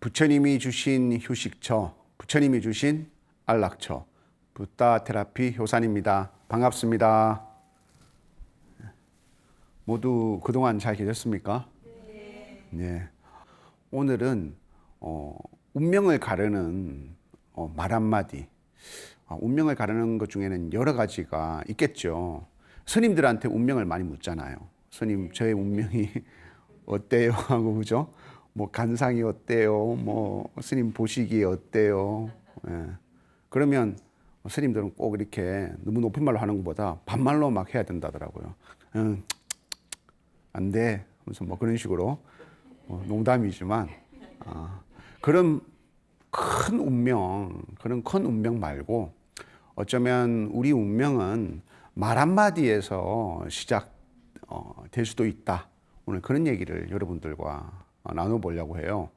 부처님이 주신 휴식처, 부처님이 주신 안락처, 붓다 테라피 효산입니다. 반갑습니다. 모두 그동안 잘 계셨습니까? 네. 오늘은 운명을 가르는 말 한마디. 운명을 가르는 것 중에는 여러 가지가 있겠죠. 스님들한테 운명을 많이 묻잖아요. 스님, 저의 운명이 어때요? 하고, 그죠? 뭐, 간상이 어때요? 뭐, 스님 보시기에 어때요? 예. 그러면 스님들은 꼭 이렇게 너무 높은 말로 하는 것보다 반말로 막 해야 된다더라고요. 안 돼. 그래서 뭐 그런 식으로 농담이지만, 그런 큰 운명 말고 어쩌면 우리 운명은 말 한마디에서 시작될 수도 있다. 오늘 그런 얘기를 여러분들과 나눠보려고 해요.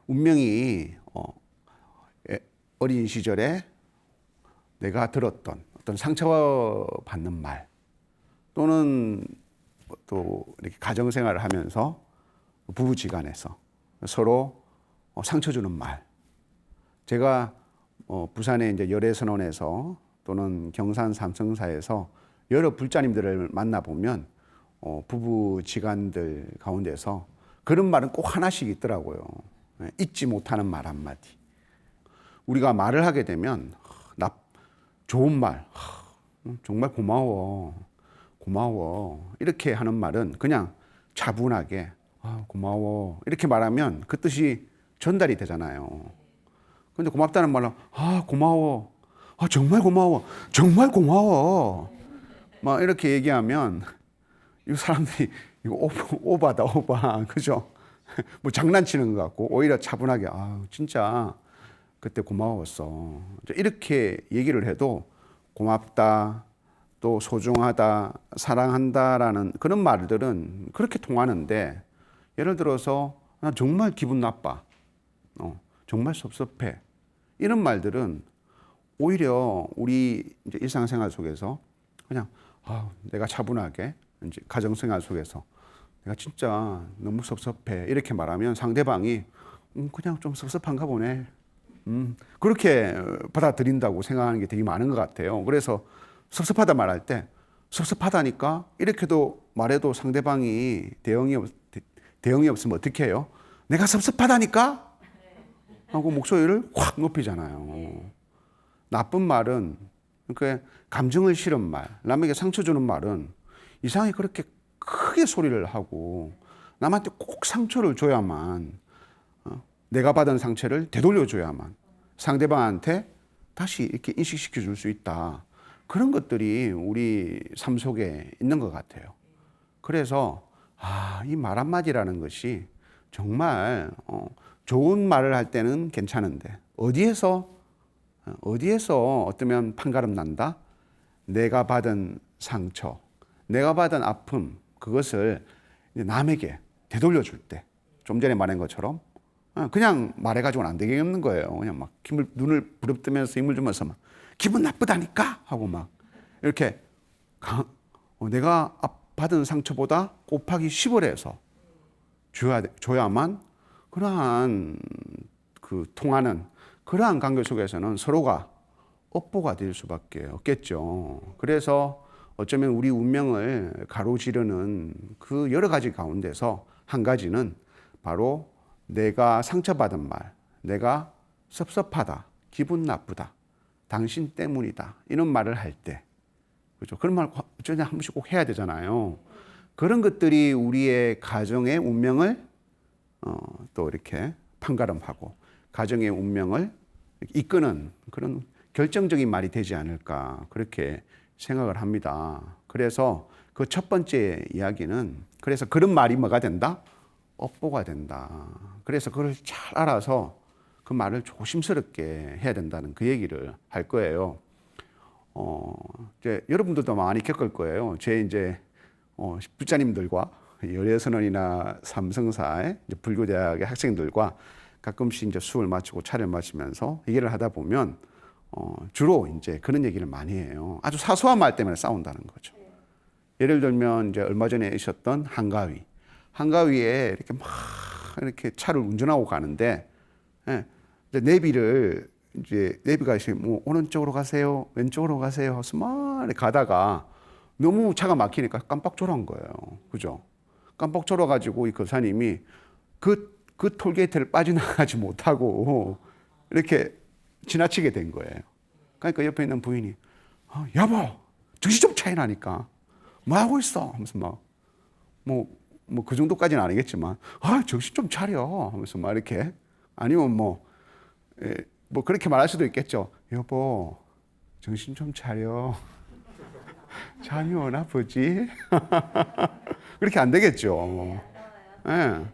운명이 어린 시절에 내가 들었던 어떤 상처받는 말, 또는 또 이렇게 가정생활을 하면서 부부지간에서 서로 상처 주는 말. 제가 부산의 이제 열애선원에서 또는 경산 삼성사에서 여러 불자님들을 만나보면 부부지간들 가운데서 그런 말은 꼭 하나씩 있더라고요. 잊지 못하는 말 한마디. 우리가 말을 하게 되면 좋은 말, 정말 고마워 이렇게 하는 말은 그냥 차분하게 고마워 이렇게 말하면 그 뜻이 전달이 되잖아요. 근데 고맙다는 말로 고마워, 정말 고마워 막 이렇게 얘기하면 이 사람들이 이거 오바다, 그죠? 뭐 장난치는 것 같고, 오히려 차분하게 진짜 그때 고마웠어 이렇게 얘기를 해도 고맙다, 또 소중하다, 사랑한다라는 그런 말들은 그렇게 통하는데, 예를 들어서 나 정말 기분 나빠, 정말 섭섭해, 이런 말들은 오히려 우리 이제 일상생활 속에서 그냥 내가 차분하게 이제 가정생활 속에서 내가 진짜 너무 섭섭해 이렇게 말하면 상대방이 그냥 좀 섭섭한가 보네, 그렇게 받아들인다고 생각하는 게 되게 많은 것 같아요. 그래서 섭섭하다 말할 때 섭섭하다니까 이렇게도 말해도 상대방이 대응이 없으면 어떻게 해요? 내가 섭섭하다니까 하고 목소리를 확 높이잖아요. 나쁜 말은, 그러니까 감정을 실은 말, 남에게 상처 주는 말은 이상하게 그렇게 크게 소리를 하고 남한테 꼭 상처를 줘야만, 내가 받은 상처를 되돌려줘야만 상대방한테 다시 이렇게 인식시켜 줄 수 있다. 그런 것들이 우리 삶 속에 있는 것 같아요. 그래서 이 말 한마디라는 것이 정말 좋은 말을 할 때는 괜찮은데, 어디에서 어쩌면 판가름 난다? 내가 받은 상처, 내가 받은 아픔, 그것을 남에게 되돌려 줄 때, 좀 전에 말한 것처럼 그냥 말해가지고는 안 되겠는 거예요. 그냥 막 눈을 부릅뜨면서 힘을 주면서 막 기분 나쁘다니까 하고 막 이렇게 내가 받은 상처보다 곱하기 10을 해서 줘야만 그러한 통하는 그러한 관계 속에서는 서로가 업보가 될 수밖에 없겠죠. 그래서 어쩌면 우리 운명을 가로지르는 그 여러 가지 가운데서 한 가지는 바로 내가 상처받은 말, 내가 섭섭하다, 기분 나쁘다, 당신 때문이다, 이런 말을 할 때, 그죠? 그런 말 어쩌냐 한 번씩 꼭 해야 되잖아요. 그런 것들이 우리의 가정의 운명을 또 이렇게 판가름하고 가정의 운명을 이끄는 그런 결정적인 말이 되지 않을까, 그렇게 생각을 합니다. 그래서 그 첫 번째 이야기는, 그래서 그런 말이 뭐가 된다? 업보가 된다. 그래서 그걸 잘 알아서 그 말을 조심스럽게 해야 된다는 그 얘기를 할 거예요. 이제 여러분들도 많이 겪을 거예요. 제 이제 부자님들과 열애선원이나 삼성사의 불교대학의 학생들과 가끔씩 이제 수업을 마치고 차를 마시면서 얘기를 하다 보면 주로 이제 그런 얘기를 많이 해요. 아주 사소한 말 때문에 싸운다는 거죠. 예를 들면 이제 얼마 전에 있었던 한가위에 이렇게 막 이렇게 차를 운전하고 가는데, 예, 이제 내비가 이제 뭐 오른쪽으로 가세요, 왼쪽으로 가세요 해서 막 이렇게 가다가 너무 차가 막히니까 깜빡 졸은 거예요. 그죠? 깜빡 졸아가지고 이 거사님이 그 톨게이트를 빠져나가지 못하고 이렇게 지나치게 된 거예요. 그러니까 옆에 있는 부인이 여보 정신 좀 차리라니까 뭐 하고 있어 하면서 막 뭐 그 정도까지는 아니겠지만 정신 좀 차려 하면서 막 이렇게 아니면 뭐 그렇게 말할 수도 있겠죠. 여보 정신 좀 차려. 잠이 오나 보지. 그렇게 안 되겠죠. 예.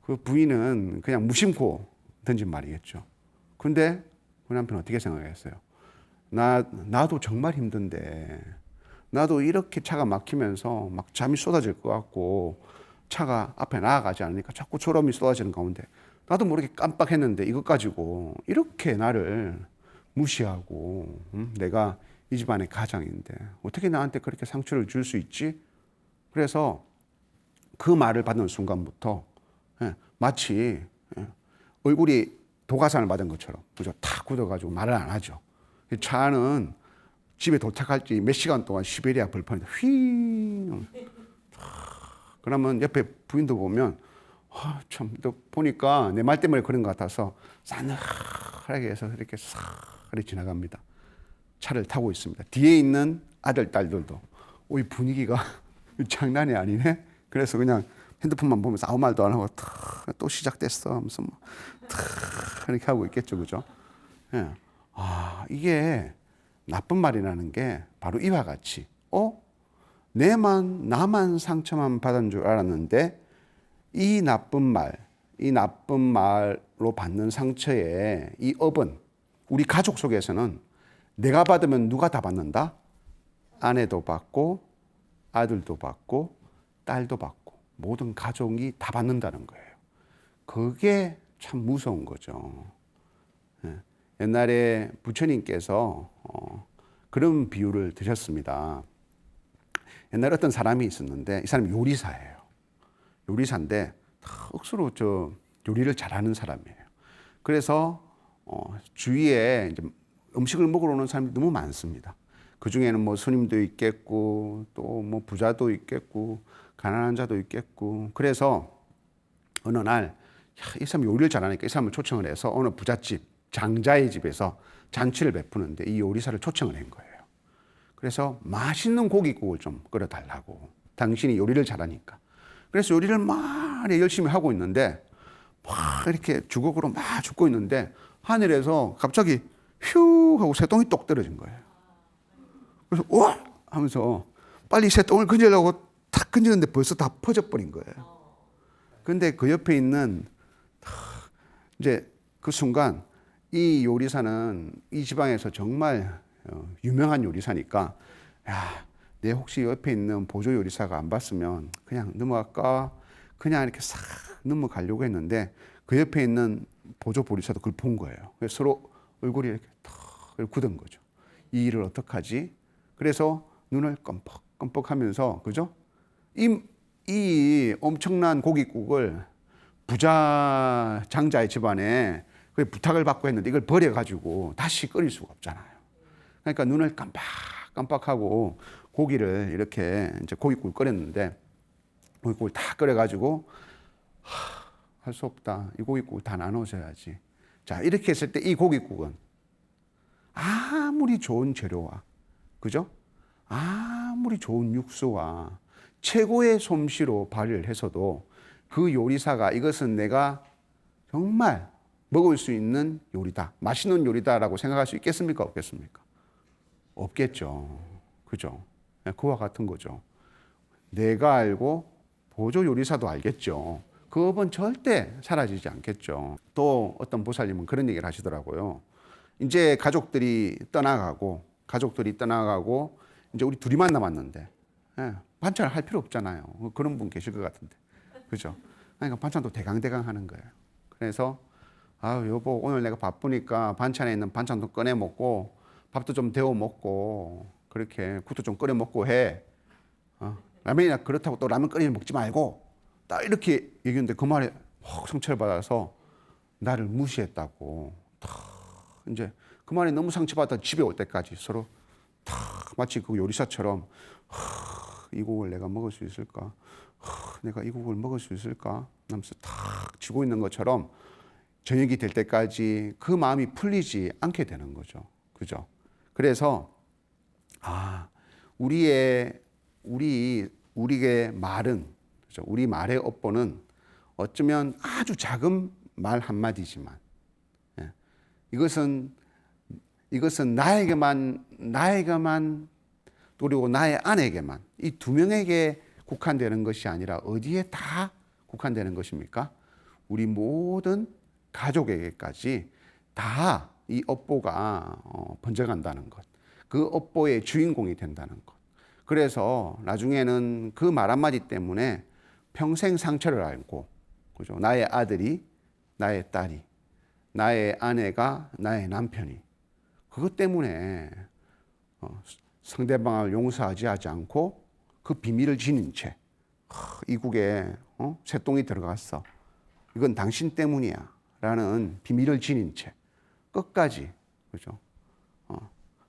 그 부인은 그냥 무심코 던진 말이겠죠. 근데 그 남편은 어떻게 생각했어요? 나도 정말 힘든데, 나도 이렇게 차가 막히면서 막 잠이 쏟아질 것 같고, 차가 앞에 나아가지 않으니까 자꾸 졸음이 쏟아지는 가운데, 나도 모르게 깜빡했는데 이것 가지고 이렇게 나를 무시하고, 내가 이 집안의 가장인데, 어떻게 나한테 그렇게 상처를 줄 수 있지? 그래서 그 말을 받는 순간부터 마치 얼굴이 도가산을 맞은 것처럼 그죠? 탁 굳어가지고 말을 안 하죠. 차는 집에 도착할지 몇 시간 동안 시베리아 벌판에서 휘. 그러면 옆에 부인도 보면 참 보니까 내 말 때문에 그런 것 같아서 싸늘하게 해서 이렇게 싹 지나갑니다. 차를 타고 있습니다. 뒤에 있는 아들 딸들도 이 분위기가 장난이 아니네. 그래서 그냥 핸드폰만 보면서 아무 말도 안 하고 또 시작됐어 하면서 이렇게 하고 있겠죠, 그죠? 예. 이게 나쁜 말이라는 게 바로 이와 같이 나만 상처만 받은 줄 알았는데 이 나쁜 말로 받는 상처의 이 업은 우리 가족 속에서는 내가 받으면 누가 다 받는다? 아내도 받고 아들도 받고 딸도 받고 모든 가족이 다 받는다는 거예요. 그게 참 무서운 거죠. 옛날에 부처님께서 그런 비유를 드셨습니다. 옛날에 어떤 사람이 있었는데 이 사람이 요리사예요. 요리사인데 억수로 요리를 잘하는 사람이에요. 그래서 주위에 이제 음식을 먹으러 오는 사람이 너무 많습니다. 그 중에는 뭐 스님도 있겠고 또 뭐 부자도 있겠고 가난한 자도 있겠고 그래서 어느 날 이 사람이 요리를 잘하니까 이 사람을 초청을 해서 어느 부잣집 장자의 집에서 잔치를 베푸는데 이 요리사를 초청을 한 거예요. 그래서 맛있는 고깃국을 좀 끓여달라고. 당신이 요리를 잘하니까. 그래서 요리를 막 열심히 하고 있는데 막 이렇게 주걱으로 막 줍고 있는데 하늘에서 갑자기 휴 하고 새똥이 똑 떨어진 거예요. 그래서 우와 하면서 빨리 새똥을 건지려고 탁 건지는데 벌써 다 퍼져버린 거예요. 근데 그 옆에 있는 이제 그 순간 이 요리사는 이 지방에서 정말 유명한 요리사니까 내 혹시 옆에 있는 보조 요리사가 안 봤으면 그냥 넘어갈까? 그냥 이렇게 싹 넘어가려고 했는데 그 옆에 있는 보조 요리사도 그걸 본 거예요. 그래서 서로 얼굴이 이렇게 턱 굳은 거죠. 이 일을 어떡하지? 그래서 눈을 껌뻑껌뻑하면서 그죠? 이 엄청난 고깃국을 부자 장자의 집안에 부탁을 받고 했는데 이걸 버려가지고 다시 끓일 수가 없잖아요. 그러니까 눈을 깜빡하고 고기를 이렇게 이제 고깃국을 끓였는데 고깃국을 다 끓여가지고 할 수 없다. 이 고깃국을 다 나눠줘야지. 자, 이렇게 했을 때 이 고깃국은 아무리 좋은 재료와 그죠? 아무리 좋은 육수와 최고의 솜씨로 발휘를 해서도 그 요리사가 이것은 내가 정말 먹을 수 있는 요리다. 맛있는 요리다라고 생각할 수 있겠습니까? 없겠습니까? 없겠죠. 그죠? 그와 같은 거죠. 내가 알고 보조 요리사도 알겠죠. 그 업은 절대 사라지지 않겠죠. 또 어떤 보살님은 그런 얘기를 하시더라고요. 이제 가족들이 떠나가고 이제 우리 둘이만 남았는데 반찬을 할 필요 없잖아요. 그런 분 계실 것 같은데. 그죠? 그러니까 반찬도 대강대강 하는 거예요. 그래서 여보 오늘 내가 바쁘니까 반찬에 있는 반찬도 꺼내 먹고 밥도 좀 데워 먹고 그렇게 국도 좀 끓여 먹고 해. 라면이나 그렇다고 또 라면 끓여 먹지 말고 딱 이렇게 얘기했는데 그 말에 상처를 받아서 나를 무시했다고. 이제 그 말에 너무 상처받아 집에 올 때까지 서로 마치 그 요리사처럼 이 곡을 내가 먹을 수 있을까? 내가 이 곡을 먹을 수 있을까? 하면서 탁 쥐고 있는 것처럼 저녁이 될 때까지 그 마음이 풀리지 않게 되는 거죠. 그죠? 그래서 우리의 말은, 그죠? 우리 말의 업보는 어쩌면 아주 작은 말 한마디지만, 예. 이것은 나에게만 그리고 나의 아내에게만, 이 두 명에게 국한되는 것이 아니라 어디에 다 국한되는 것입니까? 우리 모든 가족에게까지 다 이 업보가 번져간다는 것, 그 업보의 주인공이 된다는 것. 그래서 나중에는 그 말 한마디 때문에 평생 상처를 안고, 그죠? 나의 아들이, 나의 딸이, 나의 아내가, 나의 남편이 그것 때문에 상대방을 용서하지 않고 그 비밀을 지닌 채 이국에 새똥이 들어갔어. 이건 당신 때문이야. 라는 비밀을 지닌 채 끝까지, 그죠?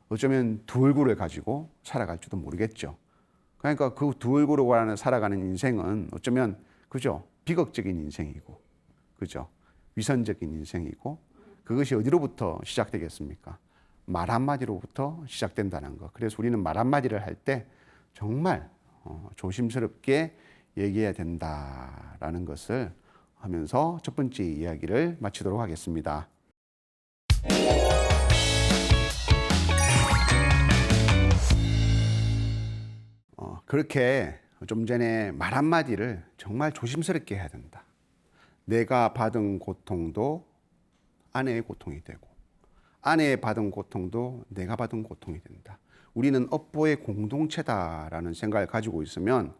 어쩌면 두 얼굴을 가지고 살아갈지도 모르겠죠. 그러니까 그 두 얼굴로 살아가는 인생은 어쩌면, 그죠? 비극적인 인생이고, 그죠? 위선적인 인생이고, 그것이 어디로부터 시작되겠습니까? 말 한마디로부터 시작된다는 것. 그래서 우리는 말 한마디를 할 때 정말 조심스럽게 얘기해야 된다라는 것을 하면서 첫 번째 이야기를 마치도록 하겠습니다. 그렇게 좀 전에 말 한마디를 정말 조심스럽게 해야 된다. 내가 받은 고통도 아내의 고통이 되고, 아내의 받은 고통도 내가 받은 고통이 된다. 우리는 업보의 공동체다라는 생각을 가지고 있으면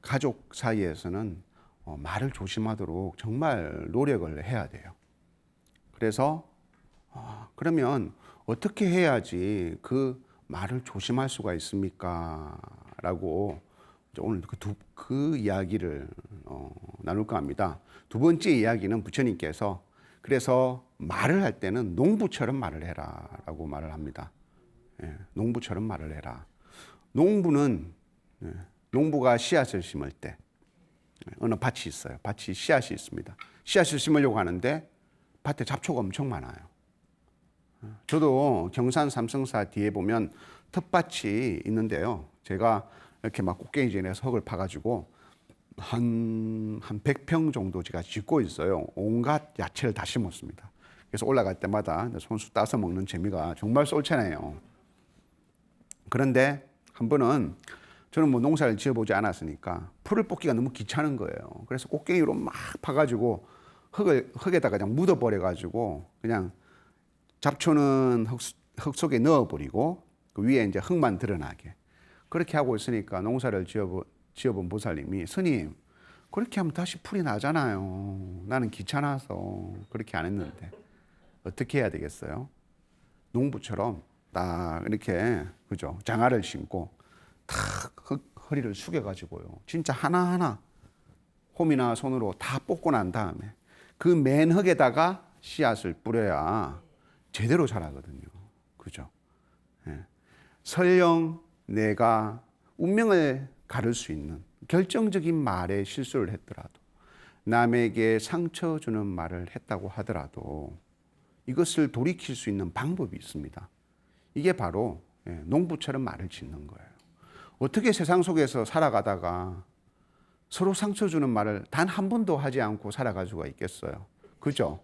가족 사이에서는 말을 조심하도록 정말 노력을 해야 돼요. 그래서 그러면 어떻게 해야지 그 말을 조심할 수가 있습니까? 라고 오늘 그 이야기를 나눌까 합니다. 두 번째 이야기는 부처님께서 그래서 말을 할 때는 농부처럼 말을 해라 라고 말을 합니다. 예, 농부처럼 말을 해라. 농부가 씨앗을 심을 때 어느 밭이 있어요. 밭이 씨앗이 있습니다. 씨앗을 심으려고 하는데 밭에 잡초가 엄청 많아요. 저도 경산 삼성사 뒤에 보면 텃밭이 있는데요. 제가 이렇게 막 꼭대기진에서 흙을 파가지고 한 100평 정도 제가 짓고 있어요. 온갖 야채를 다 심었습니다. 그래서 올라갈 때마다 손수 따서 먹는 재미가 정말 쏠채네요. 그런데 한 번은 저는 뭐 농사를 지어보지 않았으니까 풀을 뽑기가 너무 귀찮은 거예요. 그래서 꼭대기로 막 파가지고 흙에다가 그냥 묻어버려가지고 그냥 잡초는 흙 속에 넣어버리고 그 위에 이제 흙만 드러나게 그렇게 하고 있으니까 농사를 지어본 보살님이 스님 그렇게 하면 다시 풀이 나잖아요. 나는 귀찮아서 그렇게 안 했는데 어떻게 해야 되겠어요? 농부처럼 딱 이렇게 그죠? 장화를 신고 탁 허리를 숙여가지고요. 진짜 하나하나 홈이나 손으로 다 뽑고 난 다음에 그 맨 흙에다가 씨앗을 뿌려야 제대로 자라거든요. 그죠? 예. 설령 내가 운명을 가를 수 있는 결정적인 말에 실수를 했더라도 남에게 상처 주는 말을 했다고 하더라도 이것을 돌이킬 수 있는 방법이 있습니다. 이게 바로 농부처럼 말을 짓는 거예요. 어떻게 세상 속에서 살아가다가 서로 상처 주는 말을 단 한 번도 하지 않고 살아갈 수가 있겠어요. 그죠?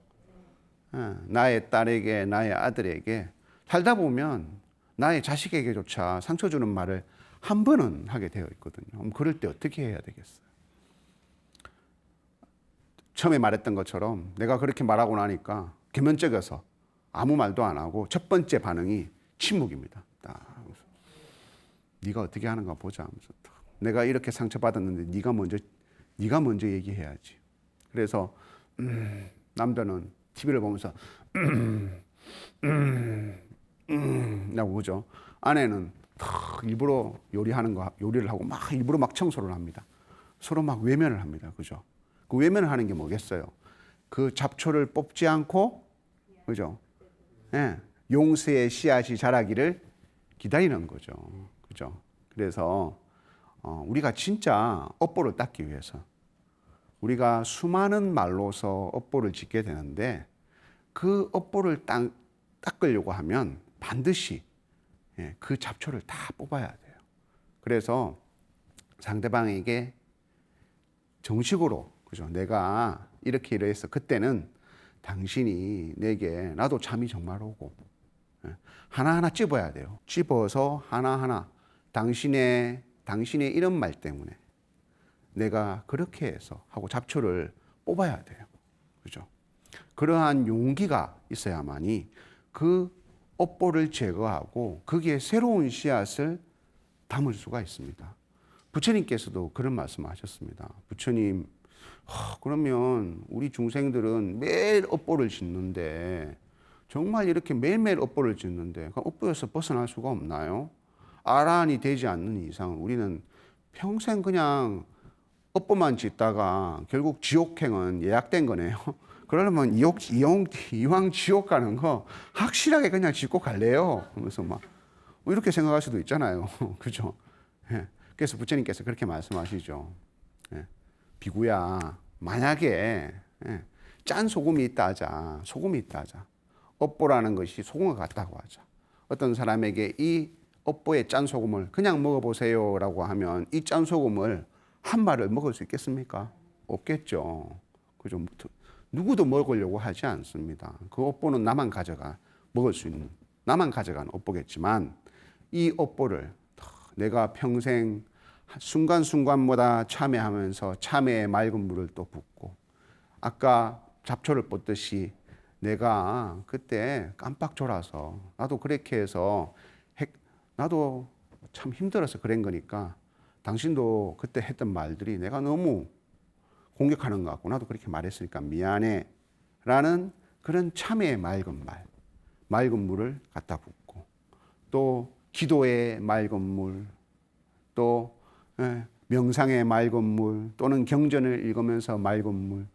나의 딸에게, 나의 아들에게 살다 보면 나의 자식에게조차 상처 주는 말을 한 번은 하게 되어 있거든요. 그럼 그럴 때 어떻게 해야 되겠어요? 처음에 말했던 것처럼 내가 그렇게 말하고 나니까 개면적여서 아무 말도 안 하고 첫 번째 반응이 침묵입니다. 네가 어떻게 하는가 보자 하면서 내가 이렇게 상처받았는데 네가 먼저 얘기해야지. 그래서 남자는 TV를 보면서 라고 그죠. 아내는 일부러 요리를 하고 일부러 막 청소를 합니다. 서로 막 외면을 합니다. 그죠? 그 외면을 하는 게 뭐겠어요? 그 잡초를 뽑지 않고, 그죠? 예, 용서의 씨앗이 자라기를 기다리는 거죠. 그죠? 그래서 우리가 진짜 업보를 닦기 위해서 우리가 수많은 말로서 업보를 짓게 되는데 그 업보를 닦으려고 하면 반드시 그 잡초를 다 뽑아야 돼요. 그래서 상대방에게 정식으로, 그죠? 내가 이렇게 이래서 그때는 당신이 내게 나도 잠이 정말 오고 하나하나 찝어야 돼요. 찝어서 하나하나 당신의 이런 말 때문에 내가 그렇게 해서 하고 잡초를 뽑아야 돼요. 그죠? 그러한 용기가 있어야만이 그 업보를 제거하고 거기에 새로운 씨앗을 담을 수가 있습니다. 부처님께서도 그런 말씀하셨습니다. 부처님, 그러면 우리 중생들은 매일 업보를 짓는데 정말 이렇게 매일매일 업보를 짓는데 그 업보에서 벗어날 수가 없나요? 아라한이 되지 않는 이상 우리는 평생 그냥 업보만 짓다가 결국 지옥행은 예약된 거네요. 그러려면 이왕 지옥 가는 거 확실하게 그냥 짓고 갈래요. 그러면서 막 이렇게 생각할 수도 있잖아요. 그죠? 예. 그래서 부처님께서 그렇게 말씀하시죠. 예. 비구야, 만약에 짠 소금이 있다 하자. 소금이 있다 하자. 업보라는 것이 소금과 같다고 하자. 어떤 사람에게 이 업보의 짠 소금을 그냥 먹어보세요라고 하면 이 짠 소금을 한 마리를 먹을 수 있겠습니까? 없겠죠. 그죠? 누구도 먹으려고 하지 않습니다. 그 업보는 나만 먹을 수 있는, 나만 가져가는 업보겠지만 이 업보를 내가 평생 순간순간마다 참회하면서 참회의 맑은 물을 또 붓고 아까 잡초를 뽑듯이 내가 그때 깜빡 졸아서 나도 그렇게 해서 나도 참 힘들어서 그런 거니까 당신도 그때 했던 말들이 내가 너무 공격하는 것 같고 나도 그렇게 말했으니까 미안해 라는 그런 참회의 맑은 물을 갖다 붓고 또 기도의 맑은 물, 또 명상의 맑은 물, 또는 경전을 읽으면서 맑은 물,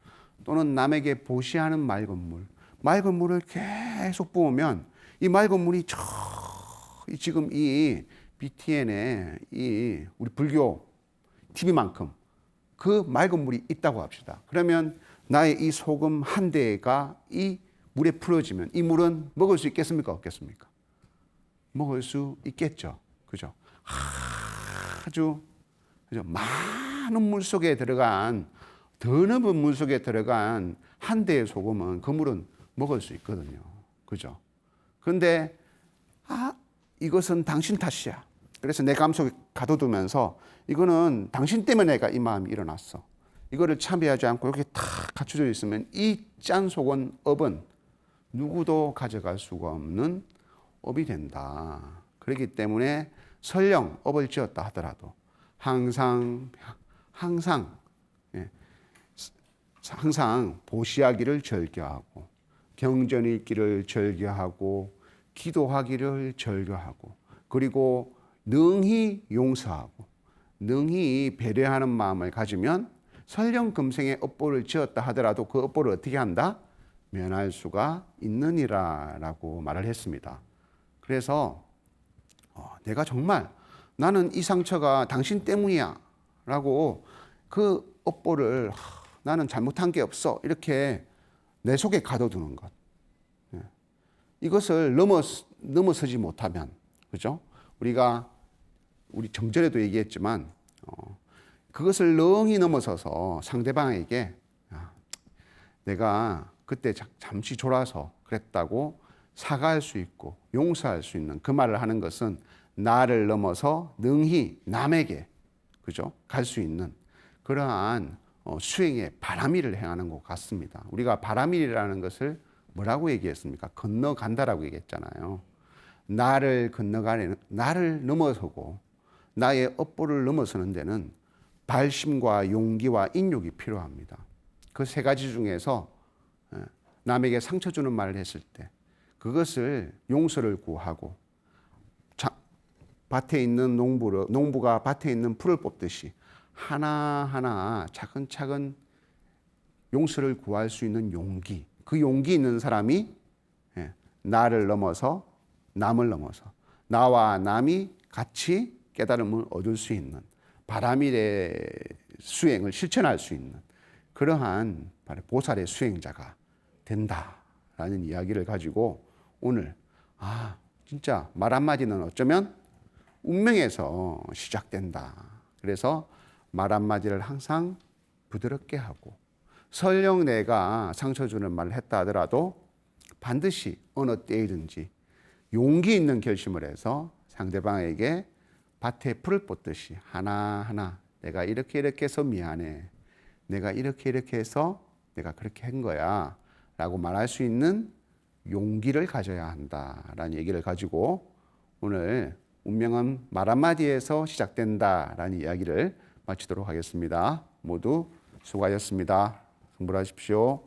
또는 남에게 보시하는 맑은 물을 계속 부으면 이 맑은 물이 지금 이 BTN에 이 우리 불교 TV만큼 그 맑은 물이 있다고 합시다. 그러면 나의 이 소금 한 대가 이 물에 풀어지면 이 물은 먹을 수 있겠습니까? 없겠습니까? 먹을 수 있겠죠. 그죠? 아주 많은 물 속에 들어간, 더 넓은 물 속에 들어간 한 대의 소금은 그 물은 먹을 수 있거든요. 그죠? 그런데 이것은 당신 탓이야. 그래서 내 감속에 가둬두면서 이거는 당신 때문에 내가 이 마음이 일어났어. 이거를 참여하지 않고 이렇게 탁 갖춰져 있으면 이 짠 속은 업은 누구도 가져갈 수가 없는 업이 된다. 그렇기 때문에 설령 업을 지었다 하더라도 항상 보시하기를 절겨하고 경전 읽기를 절겨하고 기도하기를 절겨하고 그리고 능히 용서하고 능히 배려하는 마음을 가지면 설령 금생에 업보를 지었다 하더라도 그 업보를 어떻게 한다? 면할 수가 있느니라 라고 말을 했습니다. 그래서 내가 정말 나는 이 상처가 당신 때문이야 라고 그 업보를 나는 잘못한 게 없어 이렇게 내 속에 가둬두는 것, 이것을 넘어서지 못하면, 그죠? 우리 정절에도 얘기했지만 그것을 능히 넘어서서 상대방에게 내가 그때 잠시 졸아서 그랬다고 사과할 수 있고 용서할 수 있는 그 말을 하는 것은 나를 넘어서 능히 남에게, 그죠? 갈 수 있는 그러한 수행의 바람일을 행하는 것 같습니다. 우리가 바람일이라는 것을 뭐라고 얘기했습니까? 건너간다라고 얘기했잖아요. 나를 넘어서고 나의 업보를 넘어서는 데는 발심과 용기와 인욕이 필요합니다. 그 세 가지 중에서 남에게 상처 주는 말을 했을 때 그것을 용서를 구하고 밭에 있는 농부가 밭에 있는 풀을 뽑듯이 하나하나 차근차근 용서를 구할 수 있는 용기, 그 용기 있는 사람이 나를 넘어서 남을 넘어서 나와 남이 같이 깨달음을 얻을 수 있는 바라밀의 수행을 실천할 수 있는 그러한 보살의 수행자가 된다라는 이야기를 가지고 오늘 진짜 말 한마디는 어쩌면 운명에서 시작된다. 그래서 말 한마디를 항상 부드럽게 하고 설령 내가 상처 주는 말을 했다 하더라도 반드시 어느 때이든지 용기 있는 결심을 해서 상대방에게 밭에 풀을 뽑듯이 하나하나 내가 이렇게 해서 미안해. 내가 이렇게 해서 내가 그렇게 한 거야. 라고 말할 수 있는 용기를 가져야 한다라는 얘기를 가지고 오늘 운명은 말 한마디에서 시작된다라는 이야기를 마치도록 하겠습니다. 모두 수고하셨습니다. 승불하십시오.